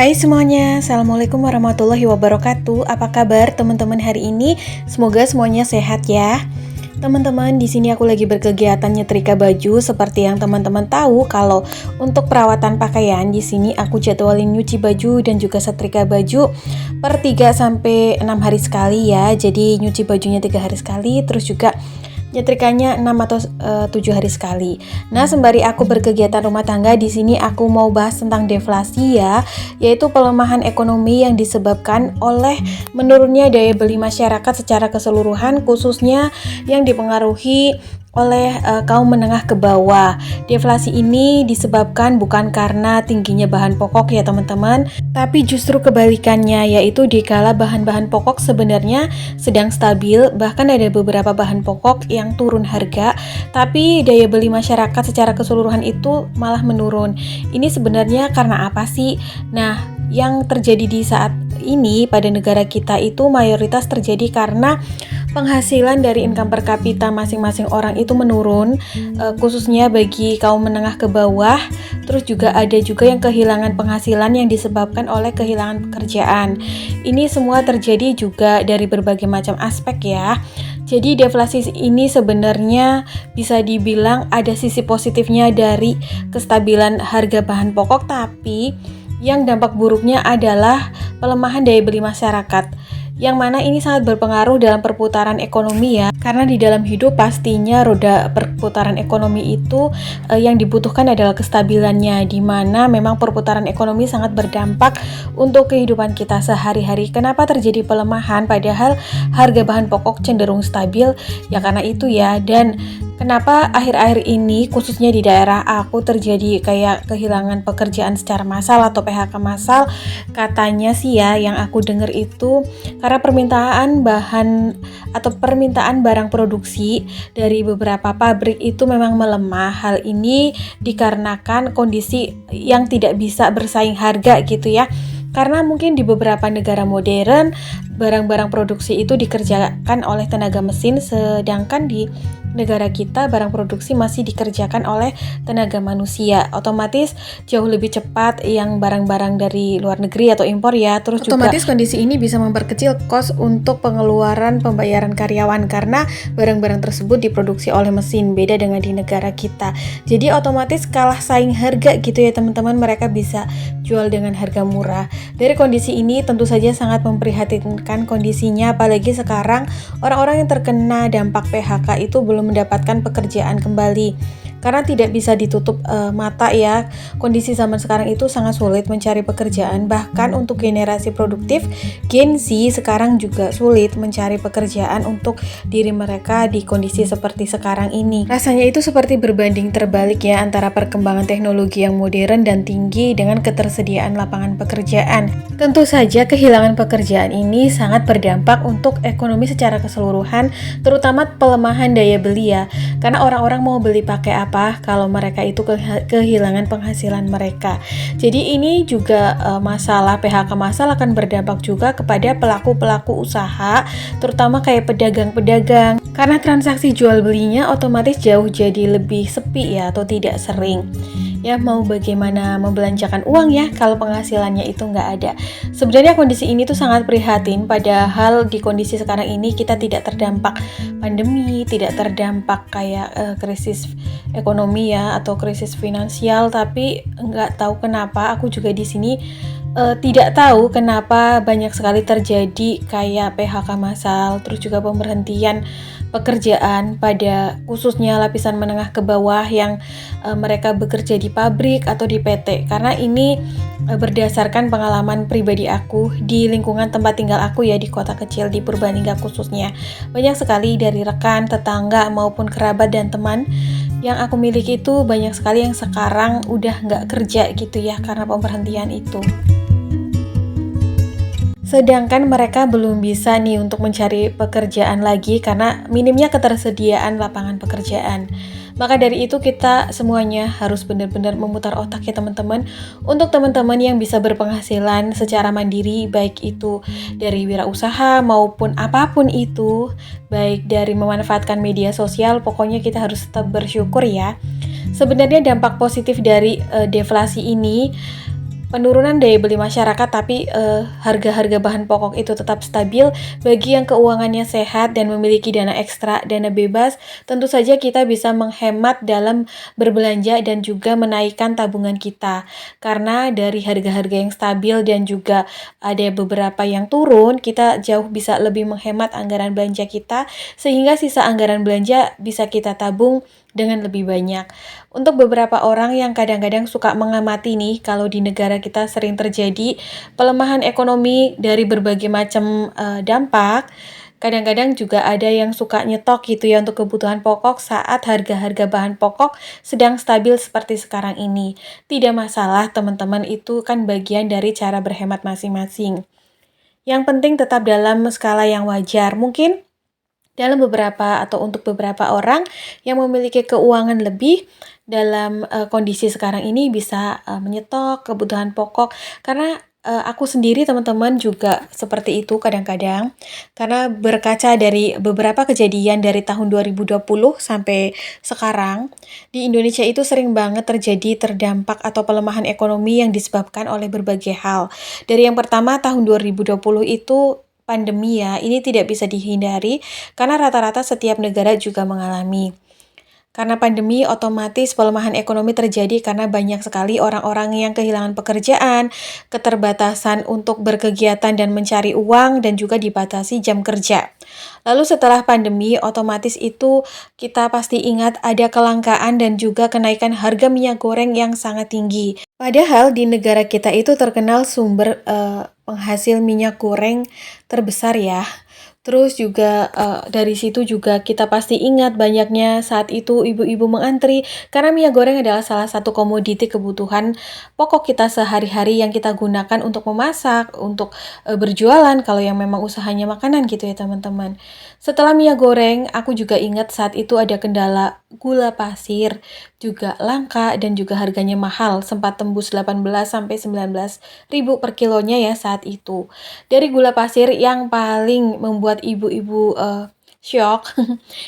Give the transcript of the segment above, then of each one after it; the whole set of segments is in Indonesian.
Hai semuanya, Assalamualaikum warahmatullahi wabarakatuh. Apa kabar teman-teman hari ini? Semoga semuanya sehat ya. Teman-teman, di sini aku lagi berkegiatan nyetrika baju. Seperti yang teman-teman tahu, kalau untuk perawatan pakaian di sini aku jadwalin nyuci baju dan juga setrika baju per 3 sampai 6 hari sekali ya. Jadi nyuci bajunya 3 hari sekali, terus juga nyetrikanya 6 atau 7 hari sekali. Nah, sembari aku berkegiatan rumah tangga, di sini aku mau bahas tentang deflasi ya, yaitu pelemahan ekonomi yang disebabkan oleh menurunnya daya beli masyarakat secara keseluruhan, khususnya yang dipengaruhi oleh kaum menengah ke bawah. Deflasi ini disebabkan bukan karena tingginya bahan pokok ya teman-teman, tapi justru kebalikannya, yaitu dikala bahan-bahan pokok sebenarnya sedang stabil, bahkan ada beberapa bahan pokok yang turun harga, tapi daya beli masyarakat secara keseluruhan itu malah menurun. Ini sebenarnya karena apa sih? Nah, yang terjadi di saat ini pada negara kita itu mayoritas terjadi karena penghasilan dari income per kapita masing-masing orang itu menurun, khususnya bagi kaum menengah ke bawah. Terus juga ada juga yang kehilangan penghasilan yang disebabkan oleh kehilangan pekerjaan. Ini semua terjadi juga dari berbagai macam aspek ya. Jadi deflasi ini sebenarnya bisa dibilang ada sisi positifnya dari kestabilan harga bahan pokok, tapi yang dampak buruknya adalah pelemahan daya beli masyarakat, yang mana ini sangat berpengaruh dalam perputaran ekonomi ya, karena di dalam hidup pastinya roda perputaran ekonomi itu yang dibutuhkan adalah kestabilannya, di mana memang perputaran ekonomi sangat berdampak untuk kehidupan kita sehari-hari. Kenapa terjadi pelemahan padahal harga bahan pokok cenderung stabil? Ya karena itu ya. Dan kenapa akhir-akhir ini khususnya di daerah aku terjadi kayak kehilangan pekerjaan secara massal atau PHK massal? Katanya sih ya, yang aku dengar itu karena permintaan bahan atau permintaan barang produksi dari beberapa pabrik itu memang melemah. Hal ini dikarenakan kondisi yang tidak bisa bersaing harga gitu ya. Karena mungkin di beberapa negara modern barang-barang produksi itu dikerjakan oleh tenaga mesin, sedangkan di negara kita barang produksi masih dikerjakan oleh tenaga manusia. Otomatis jauh lebih cepat yang barang-barang dari luar negeri atau impor ya. Terus otomatis juga kondisi ini bisa memperkecil kos untuk pengeluaran pembayaran karyawan karena barang-barang tersebut diproduksi oleh mesin, beda dengan di negara kita. Jadi otomatis kalah saing harga gitu ya teman-teman, mereka bisa jual dengan harga murah. Dari kondisi ini tentu saja sangat memprihatinkan kondisinya, apalagi sekarang orang-orang yang terkena dampak PHK itu belum mendapatkan pekerjaan kembali. Karena tidak bisa ditutup mata ya, kondisi zaman sekarang itu sangat sulit mencari pekerjaan. Bahkan untuk generasi produktif Gen Z sekarang juga sulit mencari pekerjaan untuk diri mereka di kondisi seperti sekarang ini. Rasanya itu seperti berbanding terbalik ya, antara perkembangan teknologi yang modern dan tinggi dengan ketersediaan lapangan pekerjaan. Tentu saja kehilangan pekerjaan ini sangat berdampak untuk ekonomi secara keseluruhan, terutama pelemahan daya beli ya. Karena orang-orang mau beli pakai apa kalau mereka itu kehilangan penghasilan mereka. Jadi ini juga masalah PHK massal akan berdampak juga kepada pelaku-pelaku usaha, terutama kayak pedagang-pedagang. Karena transaksi jual belinya otomatis jauh jadi lebih sepi ya, atau tidak sering. Ya mau bagaimana membelanjakan uang ya kalau penghasilannya itu nggak ada. Sebenarnya kondisi ini tuh sangat prihatin, padahal di kondisi sekarang ini kita tidak terdampak pandemi, tidak terdampak kayak krisis ekonomi ya atau krisis finansial, tapi nggak tahu kenapa aku juga di sini tidak tahu kenapa banyak sekali terjadi kayak PHK massal, terus juga pemberhentian pekerjaan pada khususnya lapisan menengah ke bawah yang mereka bekerja di pabrik atau di PT. Karena ini berdasarkan pengalaman pribadi aku di lingkungan tempat tinggal aku ya, di kota kecil di Purbalingga khususnya. Banyak sekali dari rekan, tetangga maupun kerabat dan teman yang aku miliki itu banyak sekali yang sekarang udah nggak kerja gitu ya karena pemberhentian itu. Sedangkan mereka belum bisa nih untuk mencari pekerjaan lagi karena minimnya ketersediaan lapangan pekerjaan. Maka dari itu kita semuanya harus benar-benar memutar otak ya teman-teman. Untuk teman-teman yang bisa berpenghasilan secara mandiri, baik itu dari wirausaha maupun apapun itu, baik dari memanfaatkan media sosial, pokoknya kita harus tetap bersyukur ya. Sebenarnya dampak positif dari deflasi ini penurunan daya beli masyarakat, tapi harga-harga bahan pokok itu tetap stabil. Bagi yang keuangannya sehat dan memiliki dana ekstra, dana bebas, tentu saja kita bisa menghemat dalam berbelanja dan juga menaikkan tabungan kita. Karena dari harga-harga yang stabil dan juga ada beberapa yang turun, kita jauh bisa lebih menghemat anggaran belanja kita, sehingga sisa anggaran belanja bisa kita tabung dengan lebih banyak. Untuk beberapa orang yang kadang-kadang suka mengamati nih, kalau di negara kita sering terjadi pelemahan ekonomi dari berbagai macam dampak, kadang-kadang juga ada yang suka nyetok gitu ya untuk kebutuhan pokok saat harga-harga bahan pokok sedang stabil seperti sekarang ini. Tidak masalah teman-teman, itu kan bagian dari cara berhemat masing-masing. Yang penting tetap dalam skala yang wajar. Mungkin dalam beberapa atau untuk beberapa orang yang memiliki keuangan lebih dalam kondisi sekarang ini bisa menyetok kebutuhan pokok, karena aku sendiri teman-teman juga seperti itu kadang-kadang, karena berkaca dari beberapa kejadian dari tahun 2020 sampai sekarang di Indonesia itu sering banget terjadi terdampak atau pelemahan ekonomi yang disebabkan oleh berbagai hal. Dari yang pertama tahun 2020 itu pandemi ya, ini tidak bisa dihindari karena rata-rata setiap negara juga mengalami. Karena pandemi, otomatis pelemahan ekonomi terjadi karena banyak sekali orang-orang yang kehilangan pekerjaan, keterbatasan untuk berkegiatan dan mencari uang, dan juga dibatasi jam kerja. Lalu setelah pandemi, otomatis itu kita pasti ingat ada kelangkaan dan juga kenaikan harga minyak goreng yang sangat tinggi. Padahal di negara kita itu terkenal sumber penghasil minyak goreng terbesar ya. Terus juga dari situ juga kita pasti ingat banyaknya saat itu ibu-ibu mengantri karena minyak goreng adalah salah satu komoditi kebutuhan pokok kita sehari-hari yang kita gunakan untuk memasak, untuk berjualan kalau yang memang usahanya makanan gitu ya teman-teman. Setelah minyak goreng, aku juga ingat saat itu ada kendala gula pasir juga langka dan juga harganya mahal, sempat tembus 18 sampai 19 ribu per kilonya ya saat itu. Dari gula pasir yang paling membuat ibu-ibu syok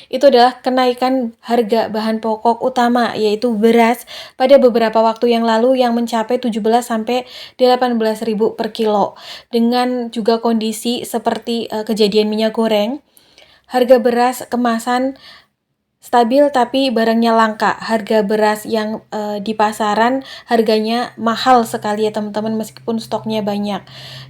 itu adalah kenaikan harga bahan pokok utama yaitu beras pada beberapa waktu yang lalu yang mencapai 17 sampai 18 ribu per kilo. Dengan juga kondisi seperti kejadian minyak goreng, harga beras kemasan stabil tapi barangnya langka. Harga beras yang di pasaran harganya mahal sekali ya teman-teman meskipun stoknya banyak.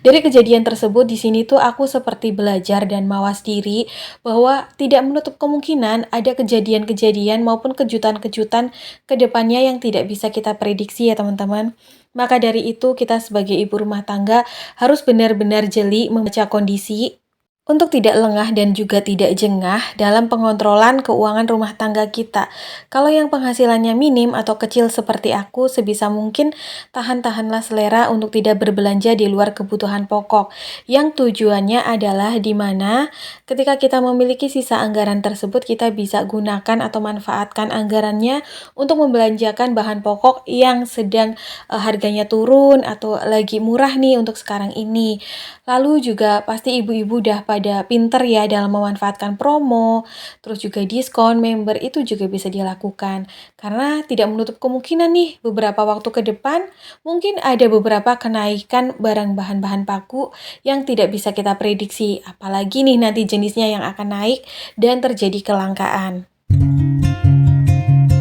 Dari kejadian tersebut di sini tuh aku seperti belajar dan mawas diri bahwa tidak menutup kemungkinan ada kejadian-kejadian maupun kejutan-kejutan ke depannya yang tidak bisa kita prediksi ya teman-teman. Maka dari itu kita sebagai ibu rumah tangga harus benar-benar jeli membaca kondisi untuk tidak lengah dan juga tidak jengah dalam pengontrolan keuangan rumah tangga kita. Kalau yang penghasilannya minim atau kecil seperti aku, sebisa mungkin tahan-tahanlah selera untuk tidak berbelanja di luar kebutuhan pokok. Yang tujuannya adalah di mana ketika kita memiliki sisa anggaran tersebut, kita bisa gunakan atau manfaatkan anggarannya untuk membelanjakan bahan pokok yang sedang harganya turun atau lagi murah nih untuk sekarang ini. Lalu juga pasti ibu-ibu udah pada pinter ya dalam memanfaatkan promo, terus juga diskon member itu juga bisa dilakukan. Karena tidak menutup kemungkinan nih beberapa waktu ke depan mungkin ada beberapa kenaikan barang bahan-bahan baku yang tidak bisa kita prediksi. Apalagi nih nanti jenisnya yang akan naik dan terjadi kelangkaan.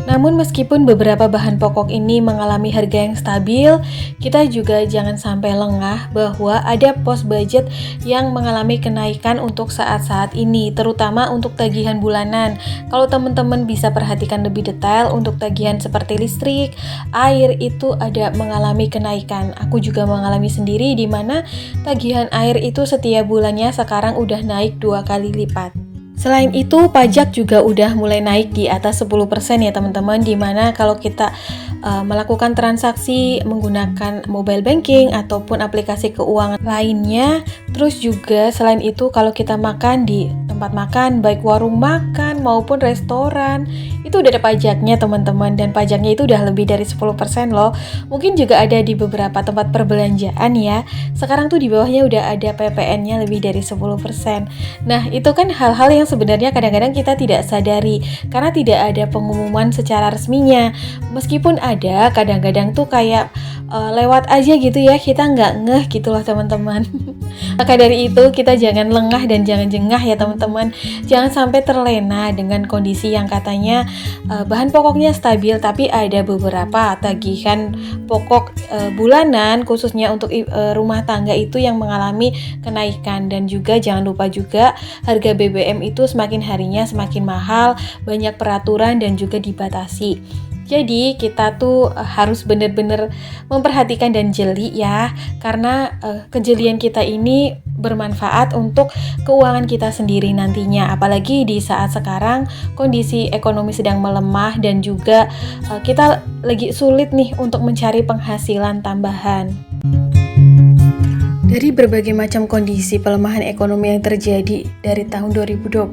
Namun meskipun beberapa bahan pokok ini mengalami harga yang stabil, kita juga jangan sampai lengah bahwa ada pos budget yang mengalami kenaikan untuk saat-saat ini, terutama untuk tagihan bulanan. Kalau teman-teman bisa perhatikan lebih detail untuk tagihan seperti listrik, air itu ada mengalami kenaikan. Aku juga mengalami sendiri di mana tagihan air itu setiap bulannya sekarang udah naik 2 kali lipat. Selain itu, pajak juga udah mulai naik di atas 10% ya teman-teman, dimana kalau kita melakukan transaksi menggunakan mobile banking ataupun aplikasi keuangan lainnya. Terus juga selain itu kalau kita makan di tempat makan, baik warung makan maupun restoran, itu udah ada pajaknya teman-teman, dan pajaknya itu udah lebih dari 10% loh. Mungkin juga ada di beberapa tempat perbelanjaan ya. Sekarang tuh di bawahnya udah ada PPN-nya lebih dari 10%. Nah, itu kan hal-hal yang sebenarnya kadang-kadang kita tidak sadari karena tidak ada pengumuman secara resminya. Meskipun ada, kadang-kadang tuh kayak lewat aja gitu ya, kita nggak ngeh gitu loh teman-teman. Maka dari itu kita jangan lengah dan jangan jengah ya teman-teman. Jangan sampai terlena dengan kondisi yang katanya bahan pokoknya stabil, tapi ada beberapa tagihan pokok bulanan khususnya untuk rumah tangga itu yang mengalami kenaikan. Dan juga jangan lupa juga harga BBM itu semakin harinya semakin mahal, banyak peraturan dan juga dibatasi. Jadi kita tuh harus benar-benar memperhatikan dan jeli ya, karena kejelian kita ini bermanfaat untuk keuangan kita sendiri nantinya. Apalagi di saat sekarang kondisi ekonomi sedang melemah dan juga kita lagi sulit nih untuk mencari penghasilan tambahan. Dari berbagai macam kondisi pelemahan ekonomi yang terjadi dari tahun 2020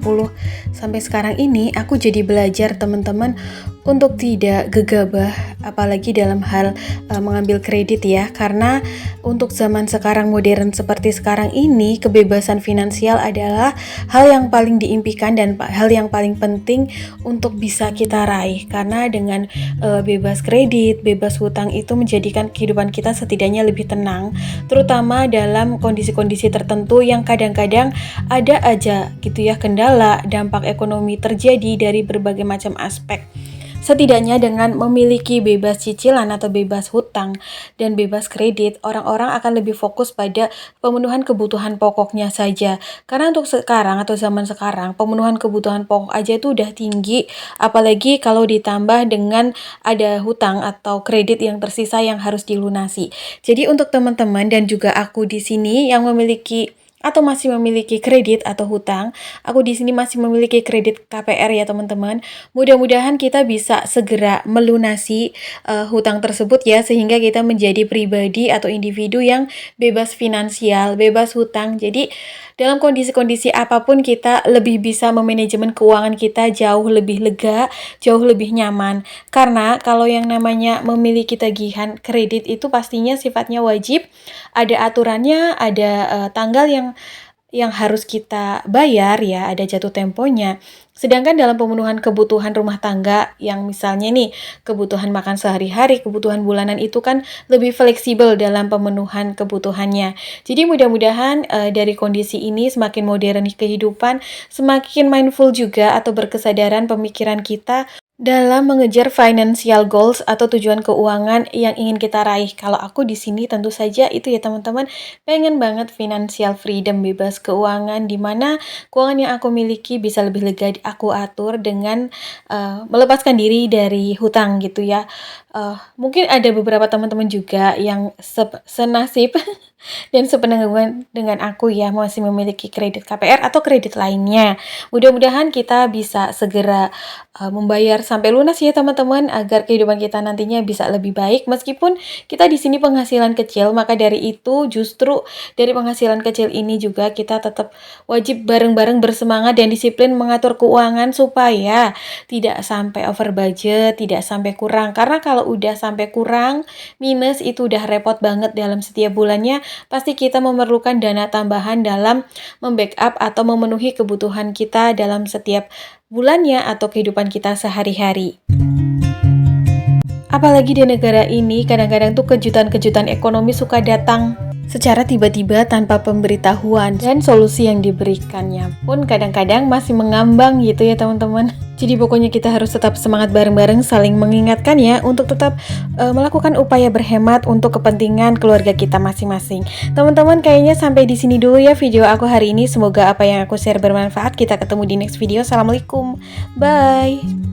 sampai sekarang ini, aku jadi belajar teman-teman untuk tidak gegabah, apalagi dalam hal mengambil kredit ya. Karena untuk zaman sekarang modern seperti sekarang ini, kebebasan finansial adalah hal yang paling diimpikan dan hal yang paling penting untuk bisa kita raih. Karena dengan bebas kredit, bebas hutang itu menjadikan kehidupan kita setidaknya lebih tenang, terutama dalam kondisi-kondisi tertentu yang kadang-kadang ada aja gitu ya kendala, dampak ekonomi terjadi dari berbagai macam aspek. Setidaknya dengan memiliki bebas cicilan atau bebas hutang dan bebas kredit, orang-orang akan lebih fokus pada pemenuhan kebutuhan pokoknya saja. Karena untuk sekarang atau zaman sekarang, pemenuhan kebutuhan pokok aja itu udah tinggi, apalagi kalau ditambah dengan ada hutang atau kredit yang tersisa yang harus dilunasi. Jadi untuk teman-teman dan juga aku di sini yang memiliki atau masih memiliki kredit atau hutang, aku di sini masih memiliki kredit KPR ya teman-teman. Mudah-mudahan kita bisa segera melunasi hutang tersebut ya, sehingga kita menjadi pribadi atau individu yang bebas finansial, bebas hutang. Jadi dalam kondisi-kondisi apapun kita lebih bisa memanajemen keuangan kita jauh lebih lega, jauh lebih nyaman. Karena kalau yang namanya memiliki tagihan kredit itu pastinya sifatnya wajib, ada aturannya, ada tanggal yang harus kita bayar ya, ada jatuh temponya. Sedangkan dalam pemenuhan kebutuhan rumah tangga yang misalnya nih kebutuhan makan sehari-hari, kebutuhan bulanan itu kan lebih fleksibel dalam pemenuhan kebutuhannya. Jadi mudah-mudahan dari kondisi ini semakin modern kehidupan, semakin mindful juga atau berkesadaran pemikiran kita dalam mengejar financial goals atau tujuan keuangan yang ingin kita raih. Kalau aku di sini tentu saja itu ya teman-teman, pengen banget financial freedom, bebas keuangan, di mana keuangan yang aku miliki bisa lebih lega aku atur dengan melepaskan diri dari hutang gitu ya. Mungkin ada beberapa teman-teman juga yang senasib dan sepenanggungan dengan aku ya, masih memiliki kredit KPR atau kredit lainnya. Mudah-mudahan kita bisa segera membayar sampai lunas ya teman-teman, agar kehidupan kita nantinya bisa lebih baik. Meskipun kita di sini penghasilan kecil, maka dari itu justru dari penghasilan kecil ini juga kita tetap wajib bareng-bareng bersemangat dan disiplin mengatur keuangan supaya tidak sampai over budget, tidak sampai kurang. Karena kalau udah sampai kurang, minus, itu udah repot banget dalam setiap bulannya. Pasti kita memerlukan dana tambahan dalam membackup atau memenuhi kebutuhan kita dalam setiap bulannya atau kehidupan kita sehari-hari. Apalagi di negara ini, kadang-kadang tuh kejutan-kejutan ekonomi suka datang secara tiba-tiba tanpa pemberitahuan, dan solusi yang diberikannya pun kadang-kadang masih mengambang gitu ya teman-teman. Jadi pokoknya kita harus tetap semangat bareng-bareng, saling mengingatkan ya untuk tetap melakukan upaya berhemat untuk kepentingan keluarga kita masing-masing. Teman-teman, kayaknya sampai di sini dulu ya video aku hari ini. Semoga apa yang aku share bermanfaat. Kita ketemu di next video. Assalamualaikum. Bye.